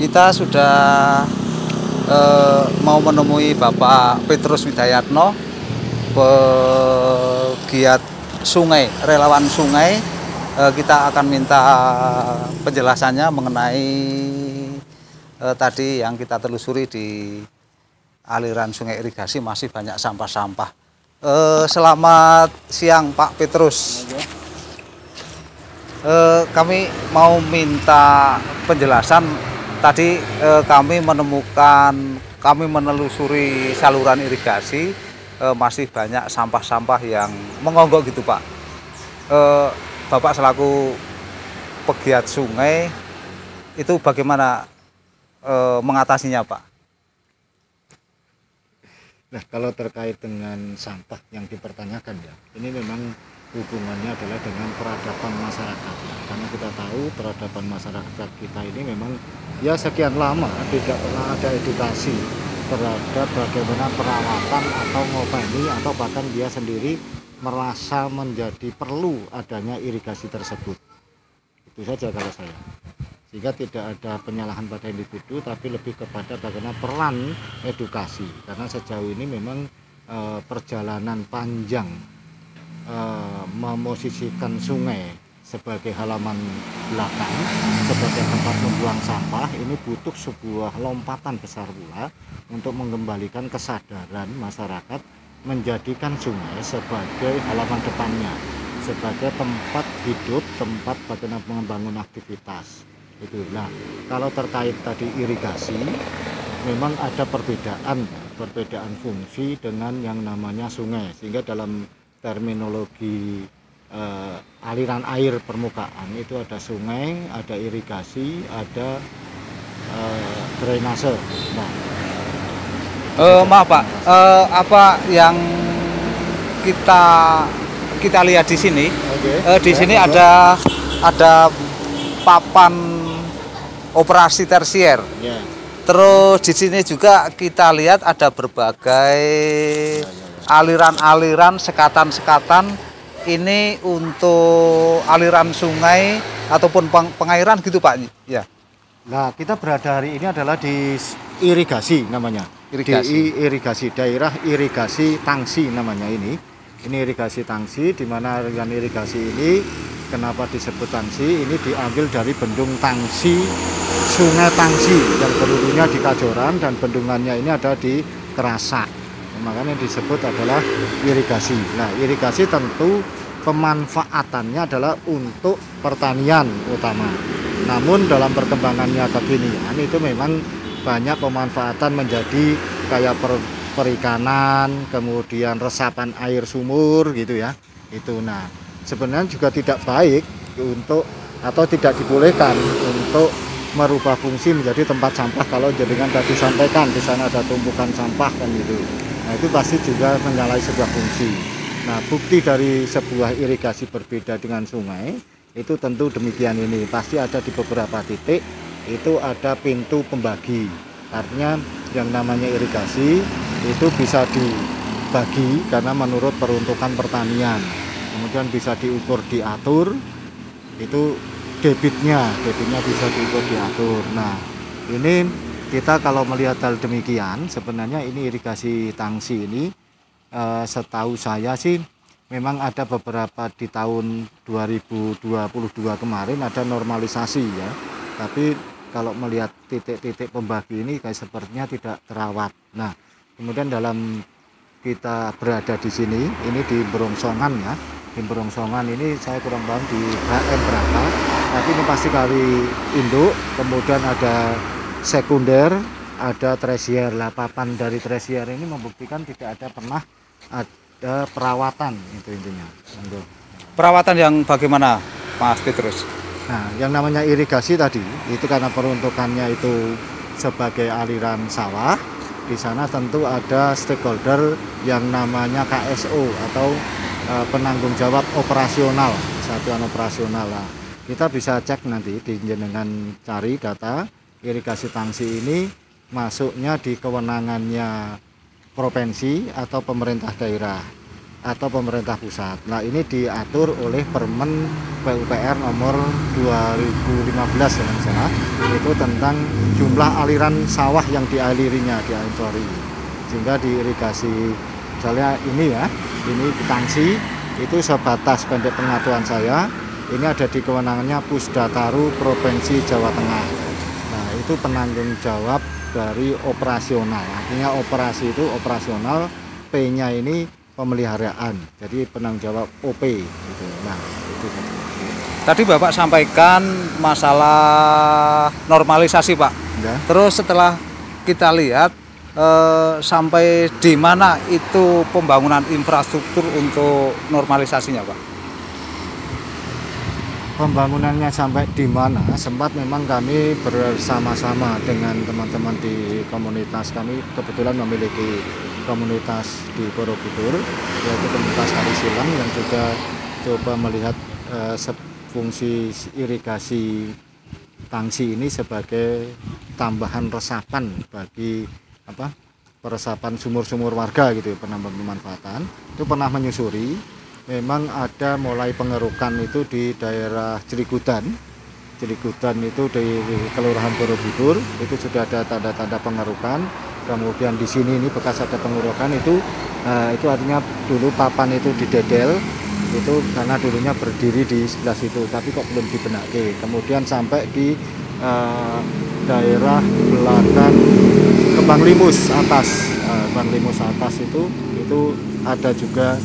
Kita sudah mau menemui Bapak Petrus Widayatno, pegiat sungai, relawan sungai. Kita akan minta penjelasannya mengenai tadi yang kita telusuri di aliran sungai irigasi masih banyak sampah-sampah. Selamat siang Pak Petrus. Kami mau minta penjelasan. Tadi kami menelusuri saluran irigasi, masih banyak sampah-sampah yang mengonggok gitu Pak. Bapak selaku pegiat sungai itu bagaimana mengatasinya Pak? Nah, kalau terkait dengan sampah yang dipertanyakan ya, ini memang hubungannya adalah dengan peradaban masyarakat. Karena kita tahu peradaban masyarakat kita ini memang ya sekian lama tidak pernah ada edukasi terhadap bagaimana perawatan atau ngopeni atau bahkan dia sendiri merasa menjadi perlu adanya irigasi tersebut. Itu saja kalau saya. Sehingga tidak ada penyalahan pada individu, tapi lebih kepada bagaimana peran edukasi. Karena sejauh ini memang perjalanan panjang memosisikan sungai sebagai halaman belakang, sebagai tempat membuang sampah, ini butuh sebuah lompatan besar pula untuk mengembalikan kesadaran masyarakat menjadikan sungai sebagai halaman depannya, sebagai tempat hidup, tempat bagaimana membangun aktivitas. Itulah. Kalau terkait tadi irigasi, memang ada perbedaan fungsi dengan yang namanya sungai, sehingga dalam terminologi aliran air permukaan itu ada sungai, ada irigasi, ada drainase. Nah, maaf Pak, apa yang kita lihat di sini? Di sini ada papan operasi tersier. Terus di sini juga kita lihat ada berbagai aliran-aliran, sekatan-sekatan. Ini untuk aliran sungai ataupun pengairan gitu Pak ya. Nah, kita berada hari ini adalah di irigasi namanya. Irigasi, daerah irigasi Tangsi namanya ini. Ini irigasi Tangsi, di mana aliran irigasi ini kenapa disebut Tangsi? Ini diambil dari bendung Tangsi, Sungai Tangsi yang berhulunya di Kajoran dan bendungannya ini ada di Kerasak. Makanya disebut adalah irigasi. Nah, irigasi tentu pemanfaatannya adalah untuk pertanian utama. Namun dalam perkembangannya kekinian itu memang banyak pemanfaatan menjadi kayak perikanan, kemudian resapan air sumur gitu ya. Itu nah, sebenarnya juga tidak baik untuk atau tidak dibolehkan untuk merubah fungsi menjadi tempat sampah. Kalau jenengan tadi sampaikan di sana ada tumpukan sampah kan gitu. Nah, itu pasti juga menyalahi sebuah fungsi. Nah, bukti dari sebuah irigasi berbeda dengan sungai itu tentu demikian ini. Pasti ada di beberapa titik itu ada pintu pembagi. Artinya yang namanya irigasi itu bisa dibagi karena menurut peruntukan pertanian. Kemudian bisa diukur, diatur. Itu debitnya bisa diukur, diatur. Nah, ini kita kalau melihat hal demikian, sebenarnya ini irigasi Tangsi ini setahu saya sih memang ada beberapa di tahun 2022 kemarin ada normalisasi ya. Tapi kalau melihat titik-titik pembagi ini kayak sepertinya tidak terawat. Nah, kemudian dalam kita berada di sini, ini di Berongsongan ya. Di Berongsongan ini saya kurang paham di HM berapa, tapi ini pasti kali induk, kemudian ada sekunder, ada tersier. Papan dari tersier ini membuktikan tidak ada pernah ada perawatan, itu intinya. Perawatan yang bagaimana Mas Petrus? Nah, yang namanya irigasi tadi itu karena peruntukannya itu sebagai aliran sawah, di sana tentu ada stakeholder yang namanya KSO atau penanggung jawab operasional, satuan operasional lah. Kita bisa cek nanti dengan cari data irigasi Tangsi ini masuknya di kewenangannya provinsi atau pemerintah daerah. atau pemerintah pusat. Nah, ini diatur oleh Permen PUPR nomor 2015 kalau salah, itu tentang jumlah aliran sawah yang dialirinya, diatori. Sehingga diirigasi, misalnya ini ya, ini di Tangsi, itu sebatas pendek pengetahuan saya, ini ada di kewenangannya Pusdataru Provinsi Jawa Tengah. Nah, itu penanggung jawab dari operasional, artinya operasi itu operasional, P-nya ini pemeliharaan, jadi penanggung jawab OP gitu. Nah, itu Tadi Bapak sampaikan masalah normalisasi, Pak. ya. Terus setelah kita lihat sampai di mana itu pembangunan infrastruktur untuk normalisasinya, Pak? Pembangunannya sampai di mana? Sempat memang kami bersama-sama dengan teman-teman di komunitas, kami kebetulan memiliki komunitas di Borobudur, yaitu komunitas Kali Silang, yang juga coba melihat fungsi irigasi Tangsi ini sebagai tambahan resapan bagi peresapan sumur-sumur warga gitu, penambang pemanfaatan. Itu pernah menyusuri, memang ada mulai pengerukan itu di daerah Jeligudan itu di Kelurahan Borobudur, itu sudah ada tanda-tanda pengerukan. Kemudian di sini ini bekas ada pengerukan itu artinya dulu papan itu didedel, itu karena dulunya berdiri di sebelah situ, tapi kok belum dibenake. Kemudian sampai di daerah belakang Kebang Limus atas, Kebang Limus atas itu ada juga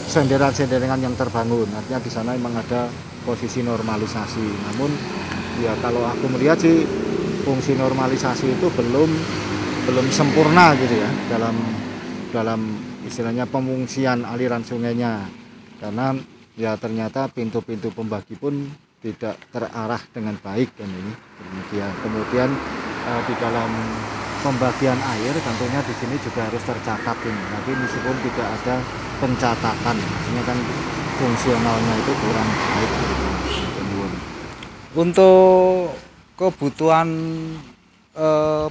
senderan-senderan yang terbangun, artinya di sana memang ada posisi normalisasi. Namun ya kalau aku melihat sih fungsi normalisasi itu belum sempurna gitu ya, dalam istilahnya pemungsian aliran sungainya, karena ya ternyata pintu-pintu pembagi pun tidak terarah dengan baik dan ini demikian. Kemudian di dalam pembagian air tentunya di sini juga harus tercatat ini, tapi meskipun tidak ada pencatatan, artinya kan fungsionalnya itu kurang baik gitu. Untuk kebutuhan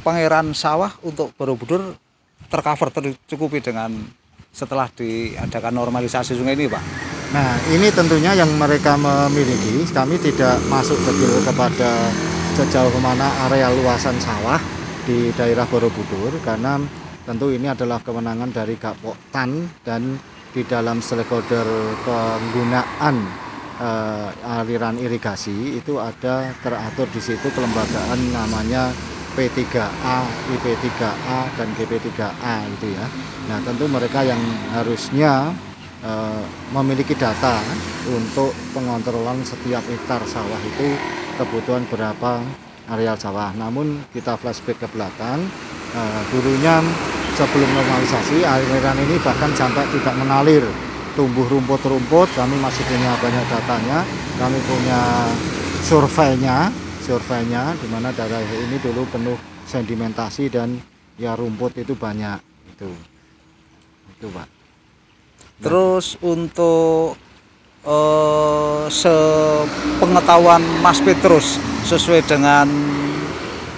pengairan sawah untuk Borobudur tercukupi dengan setelah diadakan normalisasi sungai ini, Pak? Nah, ini tentunya yang mereka memiliki, kami tidak masuk betul kepada sejauh mana area luasan sawah di daerah Borobudur, karena tentu ini adalah kewenangan dari Gapoktan, dan di dalam stakeholder penggunaan aliran irigasi itu ada teratur di situ kelembagaan namanya P3A, IP3A, dan GP3A itu ya. Nah, tentu mereka yang harusnya memiliki data untuk pengontrolan setiap hektar sawah itu kebutuhan berapa areal sawah. Namun kita flashback ke belakang, dulunya sebelum normalisasi aliran ini bahkan sampai tidak mengalir, tumbuh rumput-rumput. Kami masih punya banyak datanya, kami punya surveinya di mana daerah ini dulu penuh sedimentasi dan ya rumput itu banyak itu Pak. Terus untuk sepengetahuan Mas Petrus sesuai dengan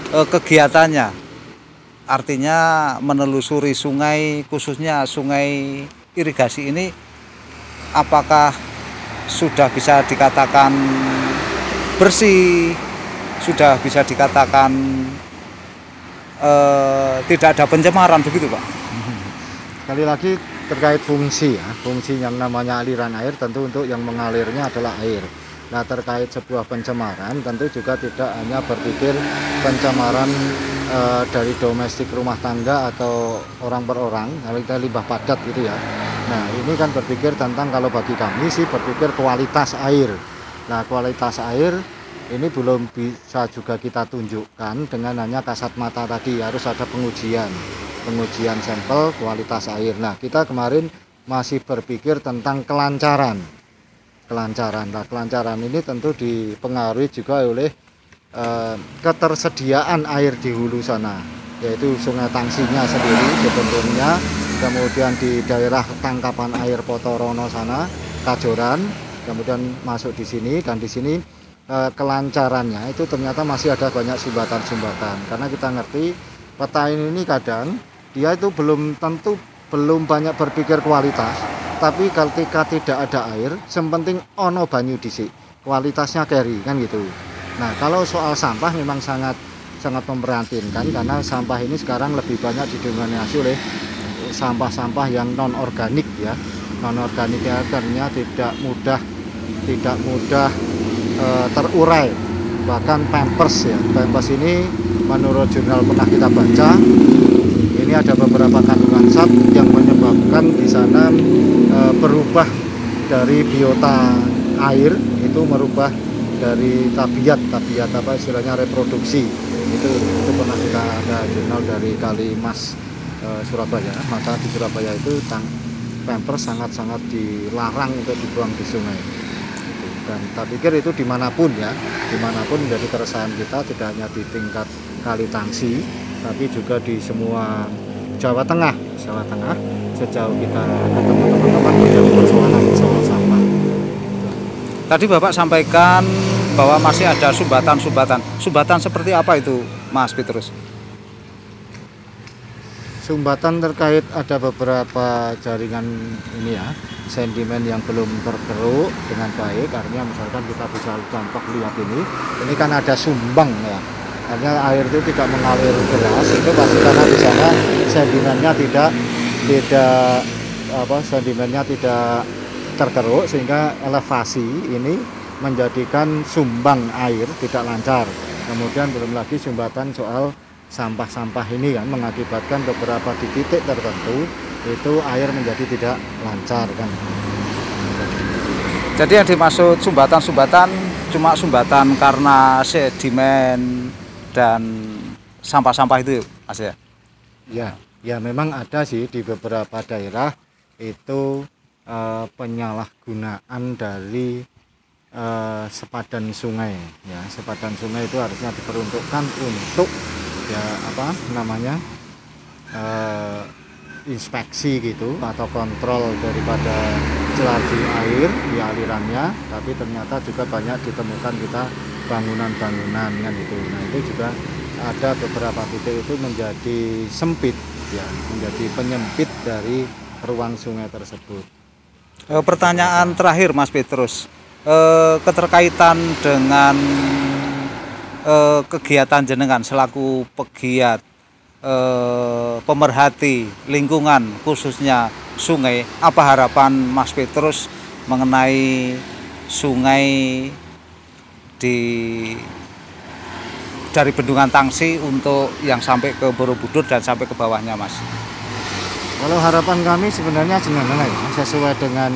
kegiatannya, artinya menelusuri sungai, khususnya sungai irigasi ini, apakah sudah bisa dikatakan bersih, sudah bisa dikatakan tidak ada pencemaran begitu, Pak? Sekali lagi terkait fungsi ya, fungsi yang namanya aliran air tentu untuk yang mengalirnya adalah air. Nah, terkait sebuah pencemaran tentu juga tidak hanya berpikir pencemaran dari domestik rumah tangga atau orang per orang, kita limbah padat gitu ya. Nah, ini kan berpikir tentang, kalau bagi kami sih berpikir kualitas air. Nah, kualitas air ini belum bisa juga kita tunjukkan dengan hanya kasat mata tadi, harus ada pengujian sampel kualitas air. Nah, kita kemarin masih berpikir tentang kelancaran. Nah, kelancaran ini tentu dipengaruhi juga oleh ketersediaan air di hulu sana, yaitu Sungai Tangsinya sendiri sebenarnya, kemudian di daerah tangkapan air Potorono sana, Kajoran, kemudian masuk di sini, dan di sini kelancarannya itu ternyata masih ada banyak sumbatan-sumbatan, karena kita ngerti peta ini kadang dia itu belum tentu belum banyak berpikir kualitas, tapi ketika tidak ada air, sepenting ono banyu dhisik, kualitasnya carry kan gitu. Nah, kalau soal sampah memang sangat memprihatinkan karena sampah ini sekarang lebih banyak didominasi oleh sampah-sampah yang non organik ya. Non organik ya, artinya tidak mudah terurai. Bahkan Pampers ya, Pampers ini menurut jurnal pernah kita baca, ini ada beberapa kandungan zat yang menyebabkan di sana berubah dari biota air, itu merubah dari tabiat apa istilahnya reproduksi. Itu pernah kita ada jurnal dari Kalimas Surabaya. Maka di Surabaya itu Pampers sangat dilarang untuk dibuang di sungai. Dan tak pikir itu dimanapun menjadi keresahan kita, tidak hanya di tingkat Kali Tangsi, tapi juga di semua Jawa Tengah sejauh kita ketemu teman-teman menjadi persoalan soal sampah. Tadi Bapak sampaikan bahwa masih ada sumbatan seperti apa itu, Mas Petrus? Sumbatan terkait ada beberapa jaringan ini ya, sedimen yang belum tergeruk dengan baik. Artinya misalkan kita bisa contoh lihat ini kan ada sumbang ya, artinya air itu tidak mengalir deras, itu pasti karena di sana sedimennya tidak tergeruk, sehingga elevasi ini menjadikan sumbang air tidak lancar. Kemudian belum lagi sumbatan soal sampah-sampah ini kan mengakibatkan beberapa di titik tertentu itu air menjadi tidak lancar kan. Jadi yang dimaksud sumbatan cuma sumbatan karena sedimen dan sampah-sampah itu, Mas ya? Ya memang ada sih di beberapa daerah itu penyalahgunaan dari sepadan sungai ya. Sepadan sungai itu harusnya diperuntukkan untuk inspeksi gitu atau kontrol daripada celaju air di alirannya, tapi ternyata juga banyak ditemukan kita bangunan-bangunan kan itu. Nah, itu juga ada beberapa titik itu menjadi sempit ya, menjadi penyempit dari ruang sungai tersebut. Pertanyaan terakhir Mas Petrus, keterkaitan dengan kegiatan jenengan selaku pegiat pemerhati lingkungan khususnya sungai, apa harapan Mas Petrus mengenai sungai dari Bendungan Tangsi untuk yang sampai ke Borobudur dan sampai ke bawahnya, Mas? Kalau harapan kami sebenarnya sederhana ya, sesuai dengan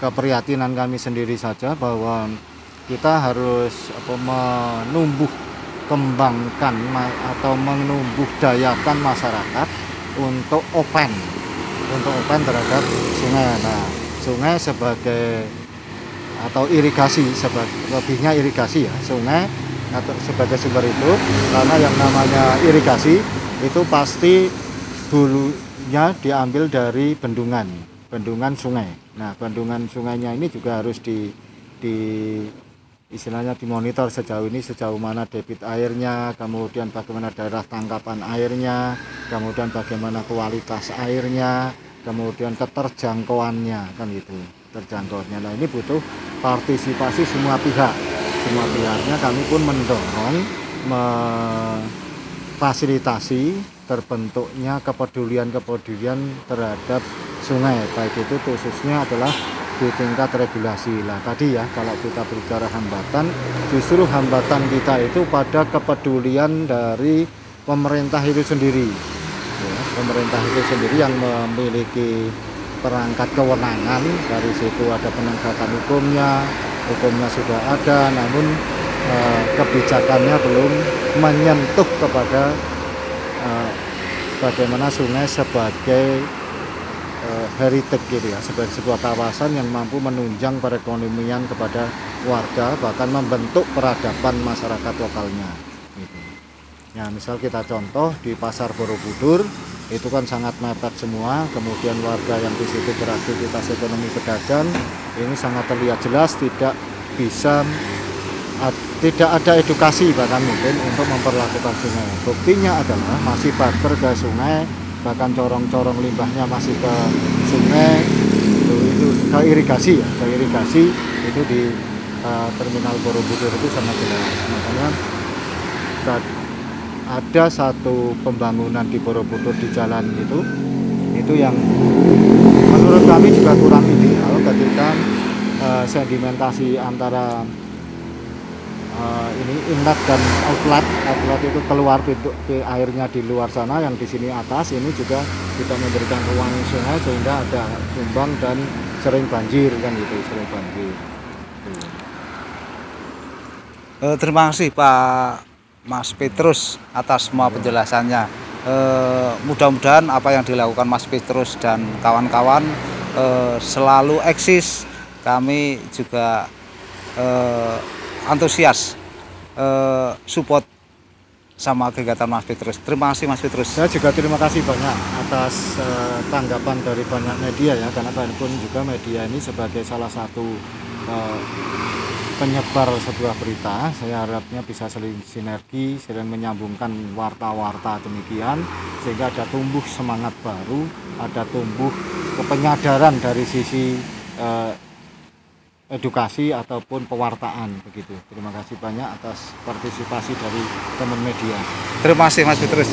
keprihatinan kami sendiri saja, bahwa kita harus menumbuh kembangkan atau menumbuh dayakan masyarakat untuk open terhadap sungai. Nah, sungai sebagai atau irigasi, lebihnya irigasi ya, sungai atau sebagai sumber hidup, karena yang namanya irigasi itu pasti hulunya diambil dari bendungan sungai. Nah, bendungan sungainya ini juga harus istilahnya dimonitor sejauh mana debit airnya, kemudian bagaimana daerah tangkapan airnya, kemudian bagaimana kualitas airnya, kemudian keterjangkauannya kan gitu, terjangkauannya. Nah, ini butuh partisipasi semua pihaknya. Kami pun mendorong memfasilitasi terbentuknya kepedulian terhadap sungai, baik itu khususnya adalah di tingkat regulasi. Lah tadi ya, kalau kita bicara hambatan, justru hambatan kita itu pada kepedulian dari pemerintah itu sendiri ya, pemerintah itu sendiri yang memiliki perangkat kewenangan. Dari situ ada penegakan hukumnya sudah ada, namun kebijakannya belum menyentuh kepada bagaimana sungai sebagai heritage gitu ya, sebagai sebuah kawasan yang mampu menunjang perekonomian kepada warga, bahkan membentuk peradaban masyarakat lokalnya gitu. Ya, misal kita contoh di Pasar Borobudur itu kan sangat mepet semua, kemudian warga yang di situ beraktivitas ekonomi pedagang ini sangat terlihat jelas tidak ada edukasi bahkan mungkin untuk memperlakukan sungai. Buktinya adalah masih barter ke sungai bahkan corong-corong limbahnya masih ke sungai, itu ke irigasi ya, ke irigasi itu di terminal Borobudur itu sangat jelas. Makanya ada satu pembangunan di Borobudur di jalan itu yang menurut kami juga kurang ideal ketika sedimentasi antara ini inlet dan outlet itu keluar pintu airnya di luar sana, yang di sini atas ini juga kita memberikan ruang sungai sehingga ada sumbang dan sering banjir kan gitu, sering banjir. Terima kasih Pak Mas Petrus atas semua penjelasannya. Mudah-mudahan apa yang dilakukan Mas Petrus dan kawan-kawan selalu eksis. Kami juga antusias support sama kegiatan Mas Petrus. Terima kasih Mas Petrus. Saya juga terima kasih banyak atas tanggapan dari banyak media ya, karena pun juga media ini sebagai salah satu penyebar sebuah berita. Saya harapnya bisa saling sinergi, saling menyambungkan warta-warta demikian, sehingga ada tumbuh semangat baru, ada tumbuh penyadaran dari sisi edukasi ataupun pewartaan begitu. Terima kasih banyak atas partisipasi dari teman media. Terima kasih Mas Petrus.